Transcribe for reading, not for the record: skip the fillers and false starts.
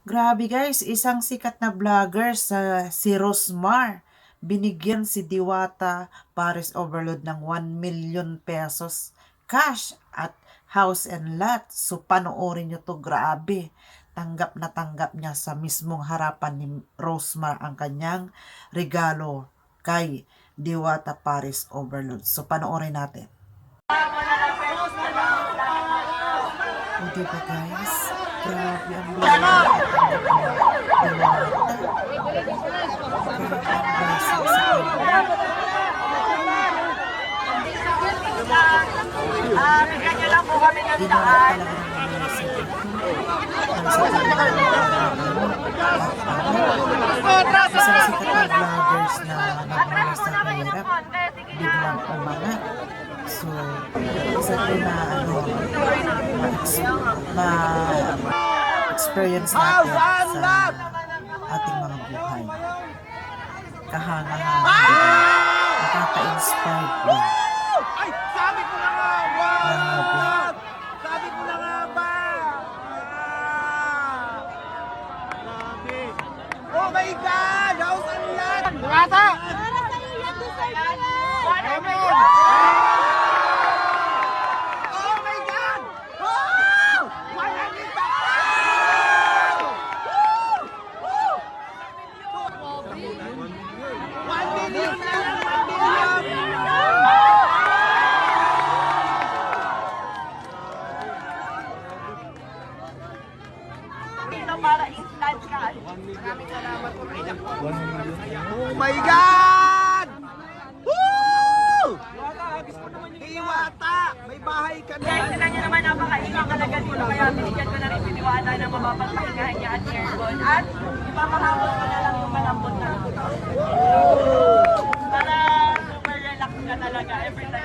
Grabe guys, isang sikat na vlogger sa si Rosmar. Binigyan si Diwata Paris Overload ng 1 million pesos cash at house and lot. So panoorin nyo to, grabe. Tanggap na tanggap niya sa mismong harapan ni Rosmar ang kanyang regalo kay Diwata Paris Overload. So panoorin natin. O diba guys? Grabe ang blessing sa kanya. Bigyan niyo lang po kami ng daan. Isang sikat na vloggers na nagmamas ng hirap, biglang umangat. So, isa ko na experience natin sa ating mga buhay. Kahanga-hanga. Nakaka-inspired po. Ay, sabi ko na nga, wow! Grabe. Sabi ko na nga ba? Grabe. Oh my God! House and lot! Rata! Para sa'yo yan, deserve mo yan. Oh my God! Oh! 100 1 million na! 1 million! Dito para instant cash. Maraming salamat po. Oh my God! Woo! Diwata! May bahay ka na! Guys, sila niyo naman napakaingang talaga dito. Kaya binigyan ko na rin si Diwata na mapapagpahingahan niya at aircon. At ipapakabot ko na lang yung malambot na ito. Para super relax ka talaga every time